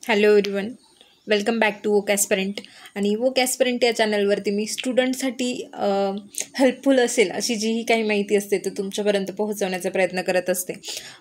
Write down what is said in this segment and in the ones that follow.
Hello everyone, welcome back to Woke Aspirant. आणि Woke aspirant या चॅनलवरती मी स्टुडंटसाठी हेल्पफुल असेल अशी जीही काही माहिती असते तर तुमच्यापर्यंत पोहोचवण्याचा प्रयत्न करत असते.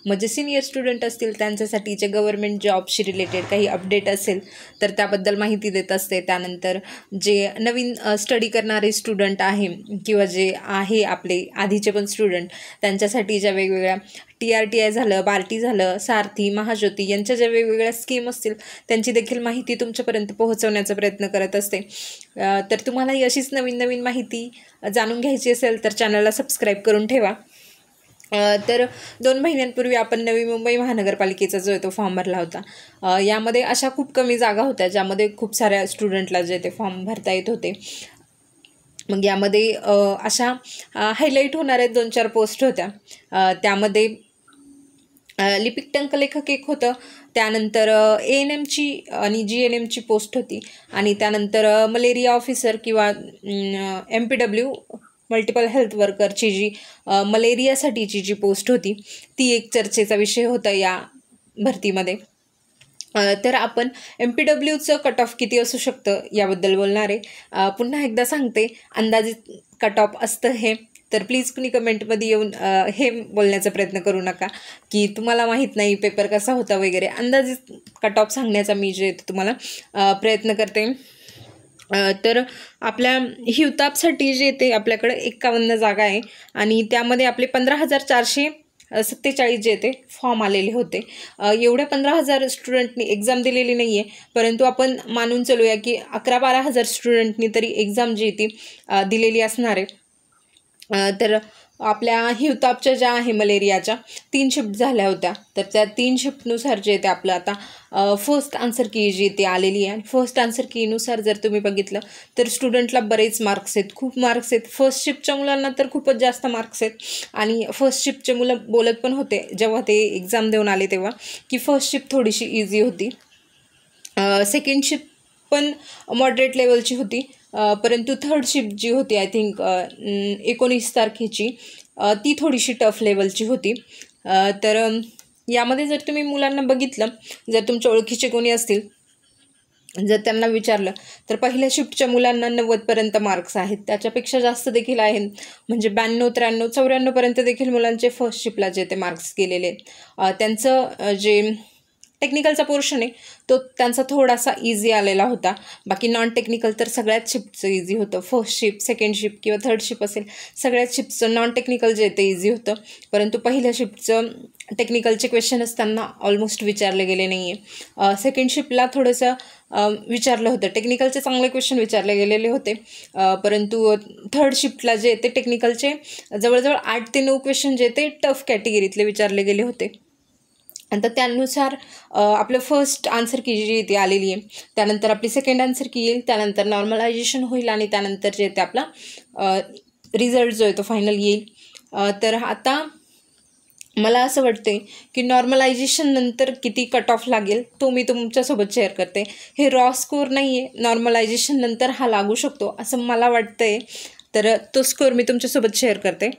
मग जे सिनियर स्टुडंट असतील त्यांच्यासाठी जे गव्हर्मेंट जॉबशी रिलेटेड काही अपडेट असेल तर त्याबद्दल माहिती देत असते. त्यानंतर जे नवीन स्टडी करणारे स्टुडंट आहे किंवा जे आहे आपले आधीचे पण स्टुडंट त्यांच्यासाठी ज्या वेगवेगळ्या TRTI झालं, बार्टी झालं, सारथी, महाज्योती यांच्या ज्या वेगवेगळ्या स्कीम असतील त्यांची देखील माहिती तुमच्यापर्यंत पोहोचवण्याचा प्रयत्न करत असते. तर तुम्हालाही अशीच नवीन नवीन माहिती जाणून घ्यायची असेल तर चॅनलला सबस्क्राईब करून ठेवा. तर 2 महिन्यांपूर्वी आपण नवी मुंबई महानगरपालिकेचा जो आहे तो फॉर्म भरला होता. यामध्ये अशा खूप कमी जागा होत्या ज्यामध्ये खूप साऱ्या स्टुडंटला जे ते फॉर्म भरता येत होते. मग यामध्ये अशा हायलाईट होणाऱ्या 2-4 पोस्ट होत्या. त्यामध्ये लिपिक टंकलेखक एक होतं, त्यानंतर ANMची आणि GNMची पोस्ट होती, आणि त्यानंतर मलेरिया ऑफिसर किंवा MPW मल्टिपल हेल्थ वर्करची जी मलेरियासाठीची जी पोस्ट होती ती एक चर्चेचा विषय होता या भरतीमध्ये. तर आपण MPWचं कट ऑफ किती असू शकतं याबद्दल बोलणार आहे. पुन्हा एकदा सांगते, अंदाजित कट ऑफ असतं हे, तर प्लीज कुणी कमेंटमध्ये येऊन हे बोलण्याचा प्रयत्न करू नका की तुम्हाला माहीत नाही पेपर कसा होता वगैरे. अंदाजित कट ऑफ सांगण्याचा मी जे तुम्हाला प्रयत्न करते. तर आपल्या हिवतापसाठी जे ते आपल्याकडे 51 जागा आहे आणि त्यामध्ये आपले 15,447 जे ते फॉर्म आलेले होते. एवढ्या 15,000 स्टुडंटनी एक्झाम दिलेली नाही आहे, परंतु आपण मानून चालूया की 11-12 हजार स्टुडंटनी तरी एक्झाम जी ती दिलेली असणार आहे. तर आपल्या हिवतापच्या ज्या आहे मलेरियाच्या 3 शिफ्ट झाल्या होत्या, तर त्या 3 शिफ्टनुसार जे ते आपलं आता फर्स्ट आन्सर की जी ती आलेली आहे. आणि फर्स्ट आन्सर कीनुसार जर तुम्ही बघितलं तर स्टुडंटला बरेच मार्क्स आहेत, खूप मार्क्स आहेत. फर्स्ट शिफ्टच्या मुलांना तर खूपच जास्त मार्क्स आहेत. आणि फर्स्ट शिफ्टचे मुलं बोलत पण होते जेव्हा ते एक्झाम देऊन आले तेव्हा की फर्स्ट शिफ्ट थोडीशी इझी होती. सेकंड शिफ्ट पण मॉडरेट लेवलची होती, परंतु थर्ड शिफ्ट जी होती आय थिंक 19 तारखेची ती थोडीशी टफ लेवलची होती. तर यामध्ये जर तुम्ही मुलांना बघितलं, जर तुमच्या ओळखीचे कोणी असतील, जर त्यांना विचारलं तर पहिल्या शिफ्टच्या मुलांना 90पर्यंत मार्क्स आहेत, त्याच्यापेक्षा जास्त देखील आहेत. म्हणजे 92, 93, 94पर्यंत देखील मुलांचे फर्स्ट शिफ्टला जे ते मार्क्स गेलेले आहेत. त्यांचं जे टेक्निकलचा पोर्शन आहे तो त्यांचा थोडासा इझी आलेला होता. बाकी नॉन टेक्निकल तर सगळ्याच शिफ्टचं इझी होतं. फर्स्ट शिफ्ट, सेकंड शिफ्ट किंवा थर्ड शिफ्ट असेल, सगळ्याच शिफ्टचं नॉन टेक्निकल जे ते इझी होतं. परंतु पहिल्या शिफ्टचं टेक्निकलचे क्वेश्चनच त्यांना ऑलमोस्ट विचारले गेले नाही आहे. सेकंड शिफ्टला थोडंसं विचारलं होतं, टेक्निकलचे चांगले क्वेश्चन विचारले गेलेले होते. परंतु थर्ड शिफ्टला जे ते टेक्निकलचे जवळजवळ 8 ते 9 क्वेश्चन जे ते टफ कॅटेगरीतले विचारले गेले होते. आणि तर त्यानुसार आपलं फर्स्ट आन्सर की जी ती आलेली आहे, त्यानंतर आपली सेकंड आन्सर की येईल, त्यानंतर नॉर्मलायझेशन होईल आणि त्यानंतर जे ते आपला रिझल्ट जो आहे तो फायनल येईल. तर आता मला असं वाटते की नॉर्मलायझेशन नंतर किती कट ऑफ लागेल तो मी तुमच्यासोबत शेअर करते. हे रॉ स्कोअर नाही आहे, नॉर्मलायझेशन नंतर हा लागू शकतो असं मला वाटतं आहे. तर तो स्कोअर मी तुमच्यासोबत शेअर करते.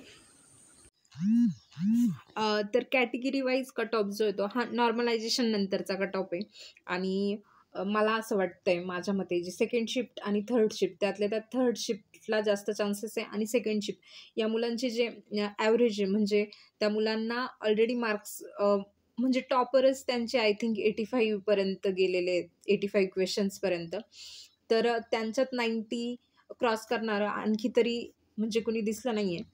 तर कॅटेगरी वाईज कट ऑफ जो आहे तो हा नॉर्मलायझेशन नंतरचा कट ऑफ आहे. आणि मला असं वाटतंय माझ्या मते जी सेकंड शिफ्ट आणि थर्ड शिफ्ट त्यातल्या त्यात थर्ड शिफ्टला जास्त चान्सेस आहे. आणि सेकंड शिफ्ट या मुलांचे जे ॲव्हरेज आहे, म्हणजे त्या मुलांना ऑलरेडी मार्क्स म्हणजे टॉपरच त्यांचे आय थिंक 85पर्यंत गेलेले आहेत, 85 क्वेश्चन्सपर्यंत. तर त्यांच्यात 90 क्रॉस करणारं आणखी तरी म्हणजे कुणी दिसलं नाही आहे.